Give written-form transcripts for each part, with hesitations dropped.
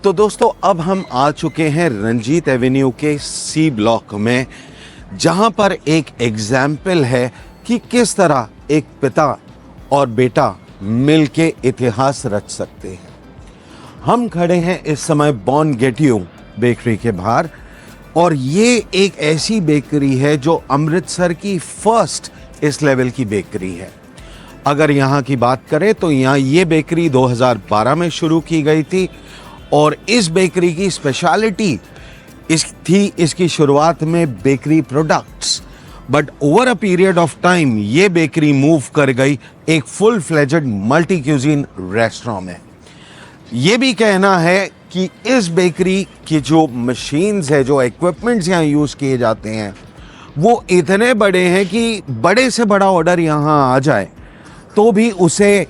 तो दोस्तों अब हम आ चुके हैं रंजीत एवेन्यू के सी ब्लॉक में, जहां पर एक एग्जाम्पल है कि किस तरह एक पिता और बेटा मिलके इतिहास रच सकते हैं। हम खड़े हैं इस समय बॉर्न गेट यू बेकरी के बाहर, और ये एक ऐसी बेकरी है जो अमृतसर की फर्स्ट इस लेवल की बेकरी है। अगर यहाँ की बात करें तो यहाँ ये बेकरी 2012 में शुरू की गई थी, और इस बेकरी की स्पेशलिटी इसकी शुरुआत में bakery products, but over a period of time ये बेकरी मूव कर गई एक full fledged multi cuisine restaurant में। ये भी कहना है कि इस बेकरी की जो मशीन्स है, जो इक्विपमेंट्स यहाँ यूज किए जाते हैं, वो इतने बड़े हैं कि बड़े से बड़ा ऑर्डर यहाँ आ जाए तो भी उसे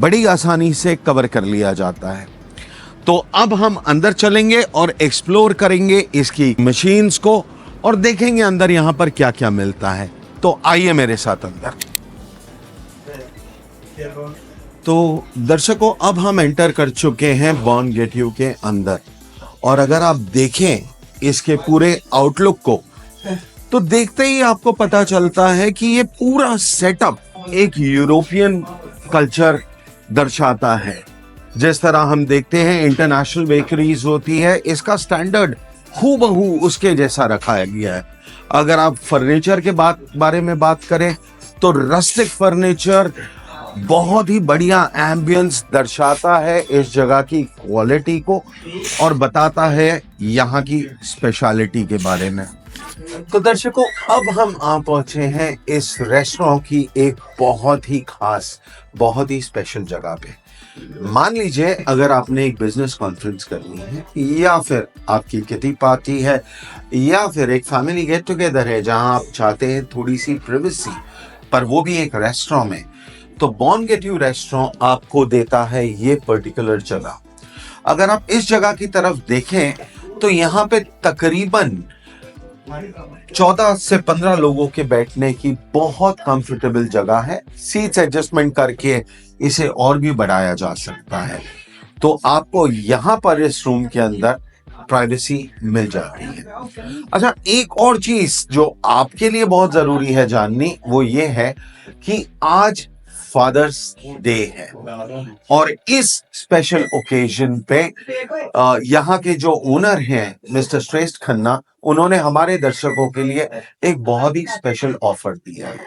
बड़ी आसानी से कवर कर लिया जाता है। तो अब हम अंदर चलेंगे और एक्सप्लोर करेंगे इसकी मशीन्स को और देखेंगे अंदर यहाँ पर क्या क्या मिलता है। तो आइए मेरे साथ अंदर। तो दर्शकों अब हम एंटर कर चुके हैं बॉर्न गेट यू के अंदर, और अगर आप देखें इसके पूरे आउटलुक को तो देखते ही आपको पता चलता है कि ये पूरा सेटअप एक यूरोपियन कल्चर दर्शाता है। जिस तरह हम देखते हैं इंटरनेशनल बेकरीज होती है, इसका स्टैंडर्ड हूबहू उसके जैसा रखा गया है। अगर आप फर्नीचर के बारे में बात करें तो रस्टिक फर्नीचर बहुत ही बढ़िया एम्बियंस दर्शाता है इस जगह की क्वालिटी को और बताता है यहाँ की स्पेशलिटी के बारे में। तो दर्शकों अब हम आ पहुंचे हैं इस रेस्टोरेंट की एक बहुत ही खास, बहुत ही स्पेशल जगह पे। मान लीजिए अगर आपने एक बिजनेस कॉन्फ्रेंस करनी है, या फिर आपकी किटी पार्टी है, या फिर एक फैमिली गेट टुगेदर है जहां आप चाहते हैं थोड़ी सी प्राइवेसी, पर वो भी एक रेस्टोरेंट में, तो बॉर्न गेट यू रेस्टोरेंट आपको देता है ये पर्टिकुलर जगह। अगर आप इस जगह की तरफ देखें तो यहाँ पे तकरीबन 14 से 15 लोगों के बैठने की बहुत कंफर्टेबल जगह है। सीट्स एडजस्टमेंट करके इसे और भी बढ़ाया जा सकता है। तो आपको यहाँ पर इस रूम के अंदर प्राइवेसी मिल जाती है। अच्छा, एक और चीज जो आपके लिए बहुत जरूरी है जाननी, वो ये है कि आज फादर्स डे है, और इस स्पेशल ओकेजन पे यहाँ के जो ओनर हैं मिस्टर श्रेष्ठ खन्ना, उन्होंने हमारे दर्शकों के लिए एक बहुत ही स्पेशल ऑफर दिया है।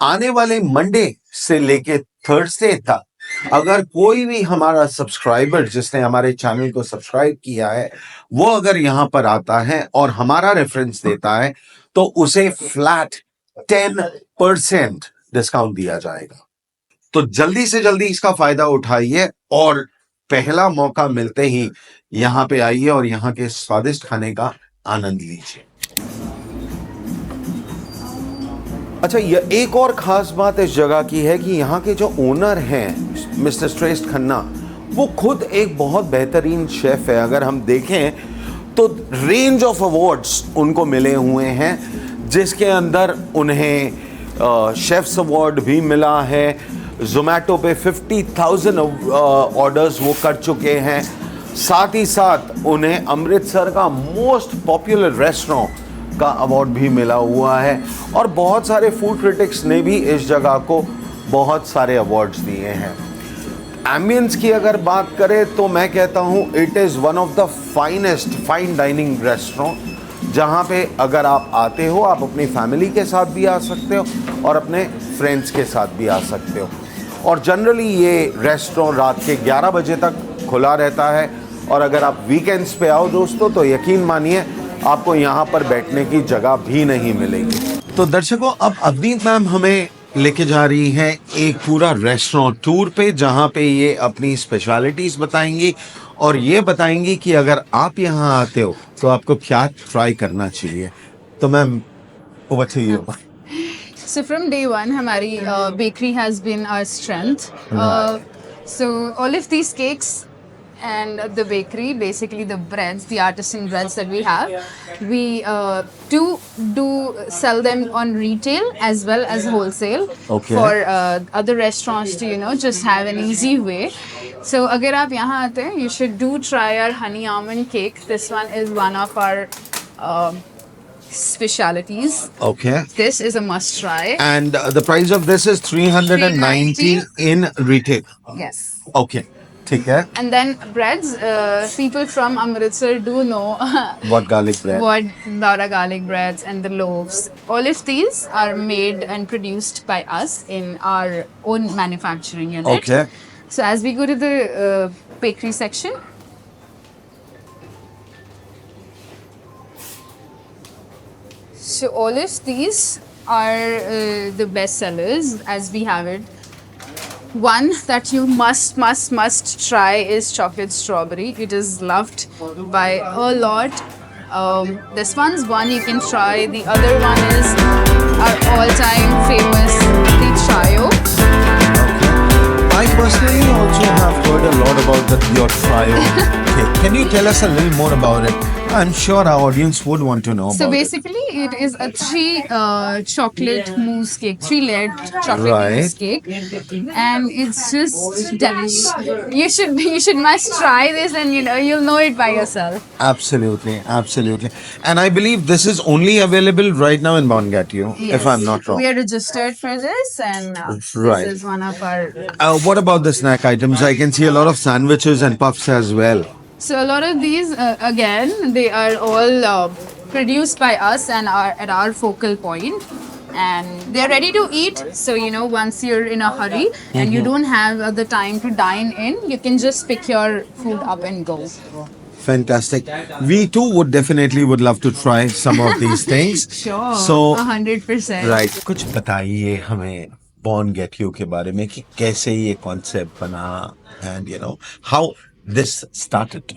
आने वाले मंडे से लेके थर्सडे तक अगर कोई भी हमारा सब्सक्राइबर जिसने हमारे चैनल को सब्सक्राइब किया है, वो अगर यहाँ पर आता है और हमारा रेफरेंस देता है तो उसे फ्लैट 10% डिस्काउंट दिया जाएगा। तो जल्दी से जल्दी इसका फायदा उठाइए और पहला मौका मिलते ही यहाँ पे आइए और यहाँ के स्वादिष्ट खाने का आनंद लीजिए। अच्छा, यह एक और खास बात इस जगह की है कि यहाँ के जो ओनर हैं मिस्टर श्रेष्ठ खन्ना, वो खुद एक बहुत बेहतरीन शेफ है। अगर हम देखें तो रेंज ऑफ अवार्ड्स उनको मिले हुए हैं, जिसके अंदर उन्हें शेफ्स अवार्ड भी मिला है। जोमैटो पे 50,000 ऑर्डर्स वो कर चुके हैं। साथ ही साथ उन्हें अमृतसर का मोस्ट पॉपुलर रेस्टोरेंट का अवार्ड भी मिला हुआ है, और बहुत सारे फूड क्रिटिक्स ने भी इस जगह को बहुत सारे अवार्ड्स दिए हैं। एम्बियंस की अगर बात करें तो मैं कहता हूँ it is one of the finest fine dining restaurant, जहाँ पे अगर आप आते हो आप अपनी फैमिली के साथ भी आ सकते हो और अपने फ्रेंड्स के साथ भी आ सकते हो। और जनरली ये रेस्टोरेंट रात के 11 बजे तक खुला रहता है, और अगर आप वीकेंड्स पे आओ दोस्तों तो यकीन मानिए आपको यहाँ पर बैठने की जगह भी नहीं मिलेगी। तो दर्शकों अब अवनीत मैम हमें लेके जा रही हैं एक पूरा रेस्टोरेंट टूर पे, जहाँ पे ये अपनी स्पेशलिटीज बताएंगी और ये बताएंगी कि अगर आप यहाँ आते हो तो आपको क्या ट्राई करना चाहिए। तो ma'am over to you. So from day one, हमारी bakery has been our strength. So all of these cakes and the bakery, basically the breads, the artisan breads that we have, we do sell them on retail as well as wholesale. Okay. For other restaurants to just have an easy way. So अगर आप यहाँ आते हैं, you should do try our honey almond cake. This one is one of our specialities. Okay. This is a must try. And the price of this is 390 in retail. Yes. Okay. ठीक है. And then breads, people from Amritsar do know What garlic bread? what Dara garlic breads and the loaves. All of these are made and produced by us in our own manufacturing unit. Okay. So as we go to the bakery section, so all of these are the best sellers as we have it. One that you must try is chocolate strawberry. It is loved by a lot. This one's one you can try. The other one is our all-time famous, the Trio. I personally also have heard a lot about your trio cake. Can you tell us a little more about it? I'm sure our audience would want to know So about basically, it is a chocolate mousse cake, 3-layered chocolate Right. mousse cake, and it's just delicious. You should must try this, and you'll know it by yourself. it. Absolutely, absolutely. And I believe this is only available right now in Bongatio, if I'm not wrong. We are registered for this, and Right. this is one of our. What about the snack items? I can see a lot of sandwiches and puffs as well. So a lot of these, again, they are all produced by us and are at our focal point, and they're ready to eat. So once you're in a hurry and you don't have the time to dine in, you can just pick your food up and go. Fantastic. We too would love to try some of these things. Sure. So 100%. right. कुछ बताइए हमें Born Get You के बारे में कि कैसे ये concept बना and how this started.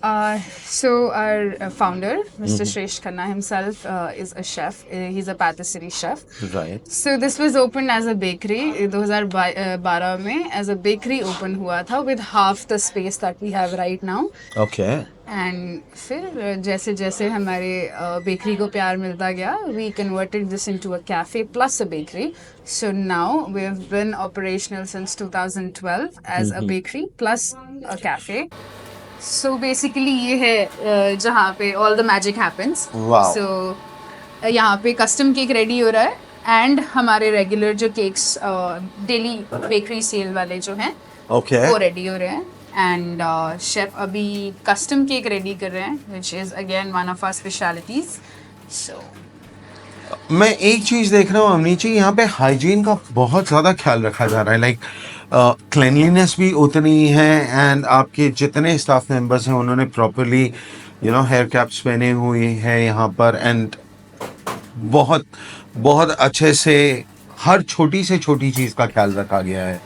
So our founder, Mr. Shresh Khanna himself, is a chef. He's a patisserie chef. Right. So this was opened as a bakery 2012 में as a bakery open हुआ था with half the space that we have right now. Okay. And फिर जैसे जैसे हमारे bakery को प्यार मिलता गया, we converted this into a cafe plus a bakery. So now we have been operational since 2012 as a bakery plus a cafe. So basically ये है जहाँ पे all the magic happens. Wow. So यहाँ पे custom cake ready हो रहा है and हमारे regular जो cakes daily bakery sale वाले जो हैं Okay. वो ready हो रहे हैं and chef अभी custom cake ready कर रहे हैं which is again one of our specialities. So मैं एक चीज देख रहा हूँ अमनी जी, यहाँ पे हाइजीन का बहुत ज्यादा ख्याल रखा जा रहा है. लाइक क्लीनलीनेस भी उतनी है एंड आपके जितने स्टाफ मेंबर्स हैं उन्होंने प्रॉपरली हेयर कैप्स पहने हुए हैं यहाँ पर एंड बहुत बहुत अच्छे से हर छोटी से छोटी चीज का ख्याल रखा गया है.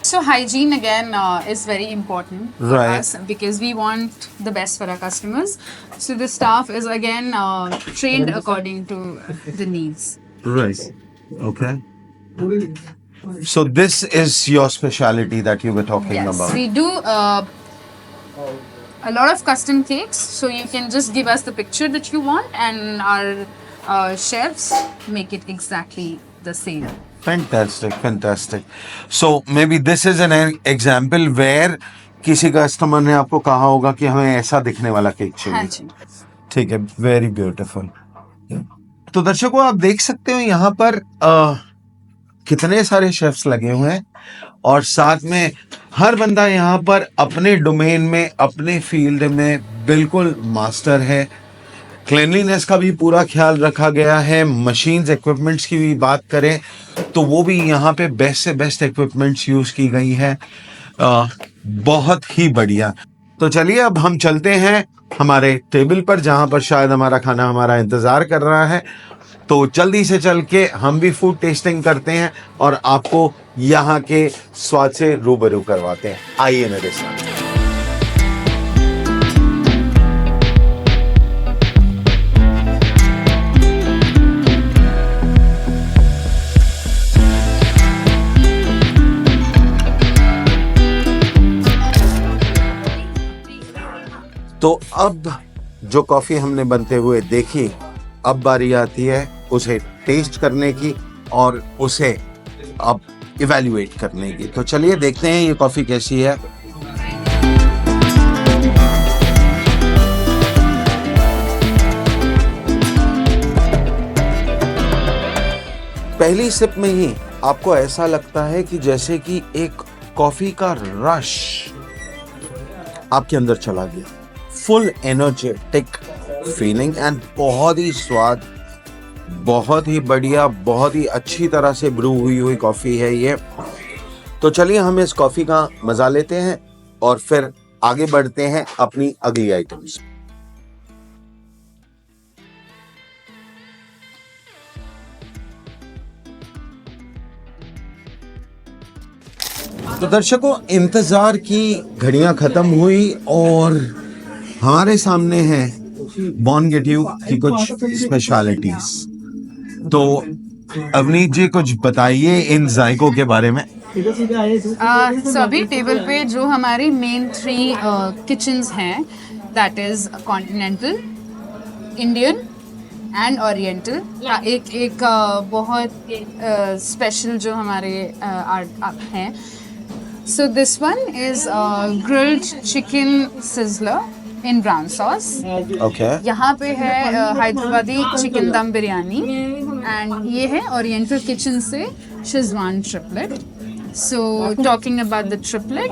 So hygiene again is very important for Right. us because we want the best for our customers. So the staff is again trained according to the needs. Right. Okay. So this is your speciality that you were talking Yes, about. we do a lot of custom cakes. So you can just give us the picture that you want, and our chefs make it exactly the same. Fantastic, fantastic. So maybe this is an example where किसी customer ने आपको कहा होगा कि हमें ऐसा दिखने वाला केक हाँ चाहिए. जी. ठीक है, वेरी ब्यूटीफुल. तो दर्शकों आप देख सकते हो यहाँ पर कितने सारे शेफ्स लगे हुए हैं और साथ में हर बंदा यहाँ पर अपने डोमेन में अपने फील्ड में बिल्कुल मास्टर है. क्लीनलीनेस का भी पूरा ख्याल रखा गया है. मशीन्स इक्विपमेंट्स की भी बात करें तो वो भी यहाँ पे बेस्ट से बेस्ट इक्विपमेंट्स यूज की गई है. बहुत ही बढ़िया. तो चलिए अब हम चलते हैं हमारे टेबल पर जहाँ पर शायद हमारा खाना हमारा इंतजार कर रहा है. तो जल्दी से चल के हम भी फूड टेस्टिंग करते हैं और आपको यहाँ के स्वाद से रूबरू करवाते हैं. आइए मेरे साथ. तो अब जो कॉफी हमने बनते हुए देखी, अब बारी आती है उसे टेस्ट करने की और उसे अब इवैल्यूएट करने की। तो चलिए देखते हैं ये कॉफी कैसी है। पहली सिप में ही आपको ऐसा लगता है कि जैसे कि एक कॉफी का रश आपके अंदर चला गया। फुल एनर्जेटिक फीलिंग एंड बहुत ही स्वाद, बहुत ही बढ़िया, बहुत ही अच्छी तरह से ब्रू हुई कॉफी है ये। तो चलिए हम इस कॉफी का मजा लेते हैं और फिर आगे बढ़ते हैं अपनी अगली आइटम्स। तो दर्शकों, इंतजार की घड़ियां खत्म हुई और हमारे सामने है बॉन गेट्यू की कुछ स्पेशलिटीज। तो अवनीत जी कुछ बताइए इन जायकों के बारे में। सभी टेबल पे जो हमारी मेन 3 किचन्स हैं, that is continental, Indian and oriental. एक बहुत स्पेशल जो हमारे हैं। So this one is grilled chicken sizzler in brown sauce. Okay. यहाँ पे है हैदराबादी चिकन दम बिरयानी एंड ये है ओरिएंटल किचन से Schezwan triplet. So talking about the triplet,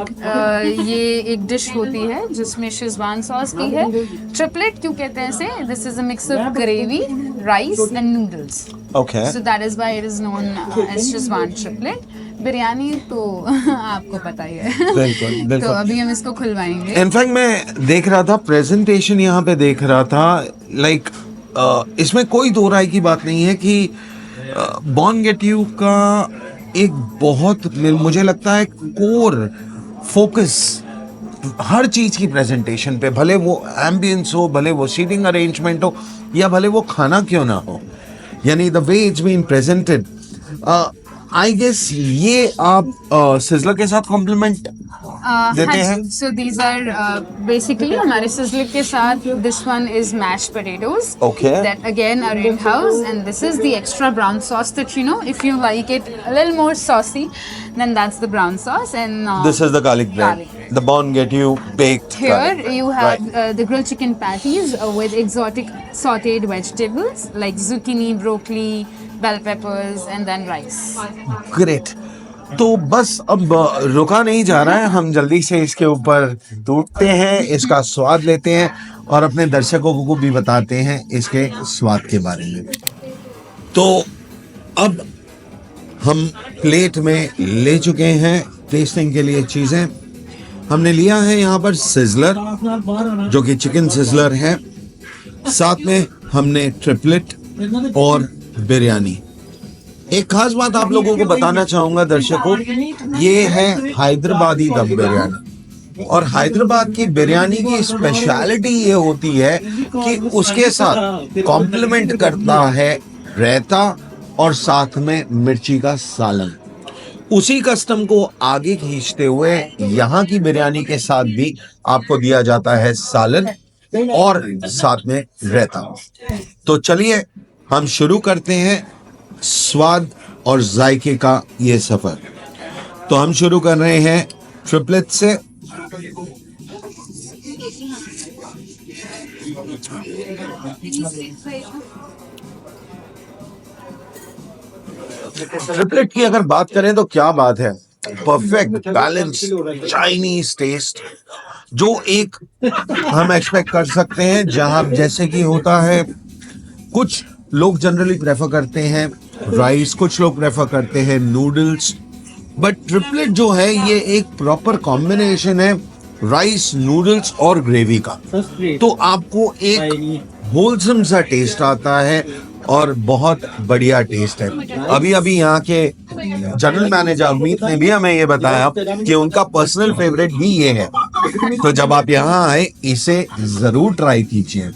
ये एक डिश होती है जिसमें शेजवान सॉस की है। ट्रिपलेट क्यों कहते हैं इसे? This is a mix of gravy, rice and noodles. Okay. So that is why it is known as Schezwan triplet. Biryani तो आपको पता ही है। बिल्कुल बिल्कुल। तो अभी हम इसको खुलवाएंगे। इनफैक्ट मैं देख रहा था प्रेजेंटेशन, यहाँ पे देख रहा था, लाइक इसमें कोई दो राय की बात नहीं है कि बॉन गेट्यू का एक बहुत, मुझे लगता है, कोर फोकस हर चीज की प्रेजेंटेशन पे, भले वो एम्बियंस हो, भले वो सीटिंग अरेंजमेंट हो, या भले वो खाना क्यों ना हो, यानी the way it's been presented. I guess ये आप सिजलर के साथ कॉम्प्लीमेंट देते हैं। सो दीज आर बेसिकली हमारे सिजलर के साथ, this one is mashed potatoes that again are in house, and this is the extra brown sauce that you know, if you like it a little more saucy, then that's the brown sauce, and this is the garlic bread, the Bon Getty baked here garlic. you have the grilled chicken patties with exotic sautéed vegetables like zucchini, broccoli, bell peppers, and then rice. Great. तो बस अब रुका नहीं जा रहा है, हम जल्दी से इसके ऊपर टूटते हैं, इसका स्वाद लेते हैं और अपने दर्शकों को भी बताते हैं इसके स्वाद के बारे में। तो अब हम प्लेट में ले चुके हैं टेस्टिंग के लिए चीजें। हमने लिया है यहाँ पर सिजलर, जो कि चिकन सिजलर है, साथ में हमने ट्रिपलेट और बिरयानी। एक खास बात आप लोगों को बताना चाहूंगा दर्शकों, ये है हैदराबादी दम बिरयानी। और हैदराबाद की बिरयानी की स्पेशलिटी ये होती है कि उसके साथ कॉम्प्लीमेंट करता है रायता और साथ में मिर्ची का सालन। उसी कस्टम को आगे खींचते हुए यहाँ की बिरयानी के साथ भी आपको दिया जाता है सालन और साथ में रायता। तो चलिए हम शुरू करते हैं स्वाद और जायके का ये सफर। तो हम शुरू कर रहे हैं ट्रिपलेट से। ट्रिपलेट की अगर बात करें तो क्या बात है, परफेक्ट बैलेंस चाइनीज टेस्ट जो एक हम एक्सपेक्ट कर सकते हैं, जहां जैसे कि होता है, कुछ लोग जनरली प्रेफर करते हैं राइस, कुछ लोग प्रेफर करते हैं नूडल्स, बट ट्रिपलेट जो है ये एक प्रॉपर कॉम्बिनेशन है राइस, नूडल्स और ग्रेवी का। तो आपको एक होलसम सा टेस्ट आता है और बहुत बढ़िया टेस्ट है। अभी अभी यहाँ के जनरल मैनेजर अमित ने भी हमें ये बताया कि उनका पर्सनल फेवरेट भी ये है। तो जब आप यहाँ आए इसे जरूर ट्राई कीजिए।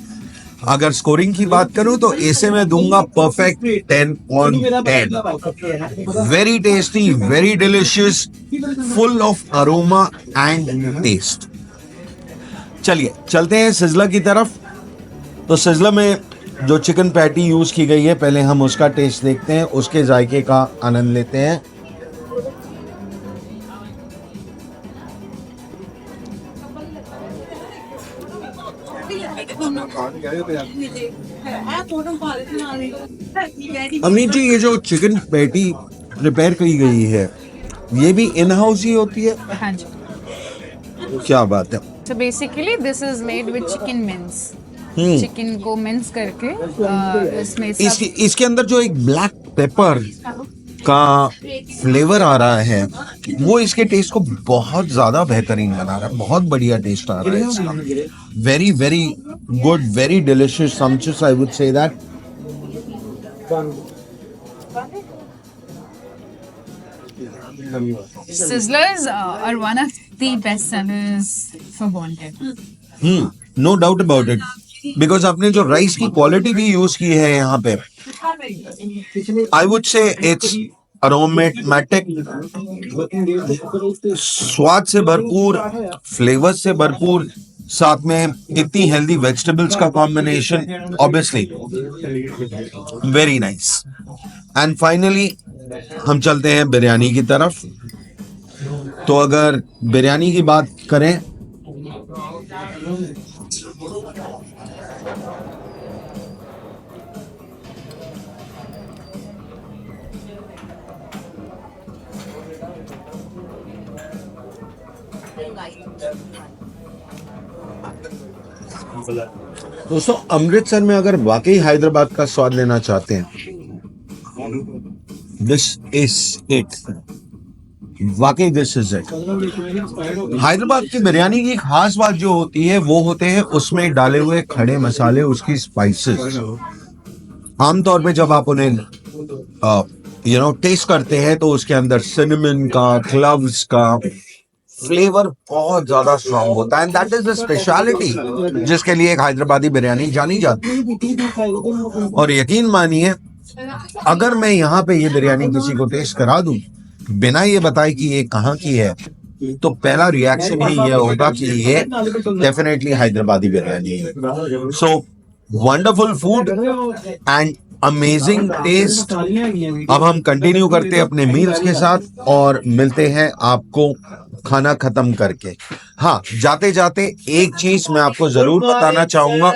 अगर स्कोरिंग की बात करूं तो इसे मैं दूंगा perfect 10/10। Very tasty, very delicious, full of aroma and taste. चलिए चलते हैं सिजलर की तरफ। तो सिजलर में जो चिकन पैटी यूज की गई है, पहले हम उसका टेस्ट देखते हैं, उसके जायके का आनंद लेते हैं। अमित जी, ये जो चिकन पैटी प्रिपेयर की गई है, ये भी इन हाउस ही होती है? हाँ जी. क्या बात है. So basically this is made with chicken mince. Chicken को मिन्स करके इसमें इसके अंदर जो एक ब्लैक पेपर का फ्लेवर आ रहा है, वो इसके टेस्ट को बहुत ज्यादा बेहतरीन बना रहा है. बहुत बढ़िया टेस्ट आ रहा है इसका. Very very good, very delicious sumptuous, I would say that. Sizzlers are one of the best sellers for Bonded. No doubt about it. Because आपने जो राइस की क्वालिटी भी यूज की है यहाँ पे, I would say it's aromatic, स्वाद से भरपूर, फ्लेवर से भरपूर, साथ में इतनी हेल्दी वेजिटेबल्स का combination, obviously very nice. And finally हम चलते हैं बिरयानी की तरफ. तो अगर बिरयानी की बात करें, दोस्तों अमृतसर में अगर वाकई हैदराबाद का स्वाद लेना चाहते हैं, दिस इज इट. वाकई दिस इज इट. हैदराबाद की बिरयानी की खास बात जो होती है, वो होते हैं उसमें डाले हुए खड़े मसाले, उसकी स्पाइसेस. आमतौर पे जब आप उन्हें टेस्ट करते हैं तो उसके अंदर सिनेमन का, क्लव्स का फ्लेवर बहुत ज्यादा स्ट्रांग होता है. And that is the speciality जिसके लिए एक हैदराबादी बिरयानी जानी जाती है. और यकीन मानिए, अगर मैं यहाँ पे ये बिरयानी किसी को टेस्ट करा दूं बिना ये बताए कि ये कहाँ की है, तो पहला रिएक्शन ही ये होगा कि ये डेफिनेटली हैदराबादी बिरयानी है. So wonderful food and amazing taste. अब हम कंटिन्यू करते हैं अपने मील्स के साथ और मिलते हैं आपको खाना खत्म करके. हाँ, जाते जाते एक चीज मैं आपको जरूर बताना चाहूंगा.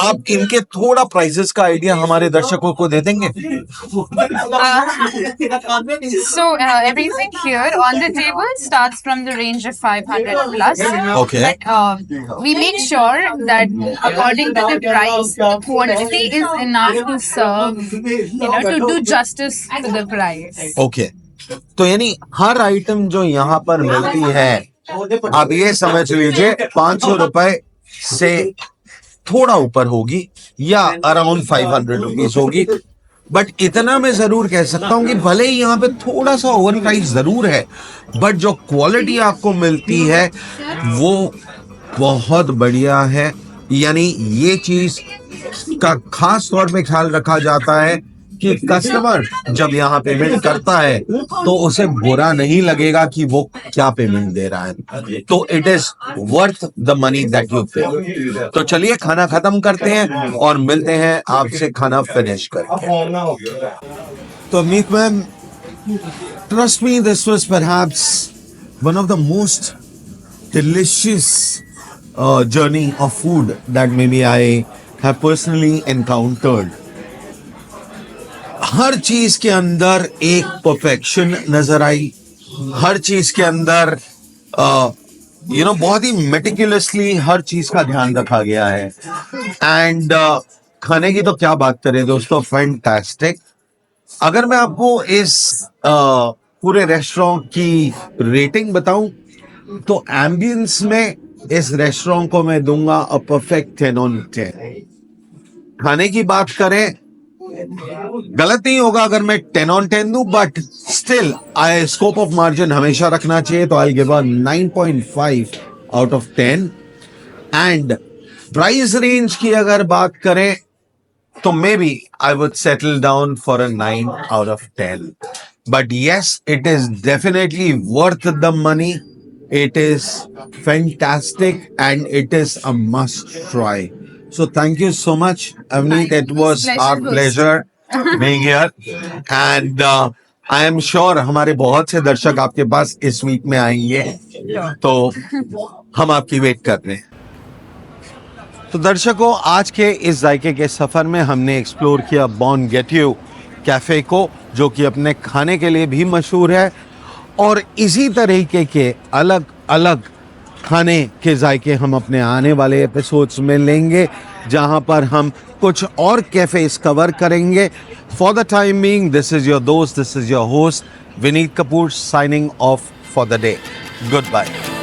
आप इनके थोड़ा प्राइसेस का आइडिया हमारे दर्शकों को दे देंगे? So everything here on the table starts from the range of 500 plus. Okay. But we make sure that according to the price, the quantity is enough to serve, to do justice to the price. Okay. तो यानी हर item जो यहाँ पर मिलती है, आप ये समझ लीजिए 500 रुपए से थोड़ा ऊपर होगी या अराउंड 500 रुपीज होगी. बट इतना मैं जरूर कह सकता हूँ कि भले ही यहाँ पे थोड़ा सा ओवर प्राइस जरूर है, बट जो क्वालिटी आपको मिलती है वो बहुत बढ़िया है. यानी ये चीज का खास तौर पे ख्याल रखा जाता है कि कस्टमर जब यहाँ पेमेंट करता है तो उसे बुरा नहीं लगेगा कि वो क्या पेमेंट दे रहा है. तो it is worth the money that you पे. तो चलिए खाना खत्म करते हैं और मिलते हैं आपसे खाना फिनिश करके. तो Amit ma'am, trust me, this was perhaps one of the most delicious journey of food that maybe I have personally encountered. हर चीज के अंदर एक परफेक्शन नजर आई. हर चीज के अंदर बहुत ही मेटिकुलसली हर चीज का ध्यान रखा गया है. एंड खाने की तो क्या बात करें दोस्तों, फैंटास्टिक. अगर मैं आपको इस पूरे रेस्टोरेंट की रेटिंग बताऊं तो एम्बियंस में इस रेस्टोरेंट को मैं दूंगा अ परफेक्ट 10 on 10. खाने की बात करें, गलत नहीं होगा अगर मैं 10 on 10 दूं, but still I scope of margin हमेशा रखना चाहिए. तो I give a 9.5 out of 10. And price range की अगर बात करें तो maybe I would settle down for a 9 out of 10. But yes, it is definitely worth the money. It is fantastic and it is a must try. So thank you so much, Avneet. It was our pleasure being here. And I am sure हमारे बहुत से दर्शक आपके पास इस week में आएंगे, तो हम आपकी वेट कर रहे हैं. तो दर्शकों, आज के इस जायके के सफ़र में हमने एक्सप्लोर किया बॉन गेट्यू कैफ़े को, जो कि अपने खाने के लिए भी मशहूर है, और इसी तरीके के अलग अलग खाने के जायके हम अपने आने वाले एपिसोड्स में लेंगे, जहां पर हम कुछ और कैफ़ेज़ कवर करेंगे. For the time being, this is your दोस्त, this is your host Vineet Kapoor, signing off for the day. Good bye.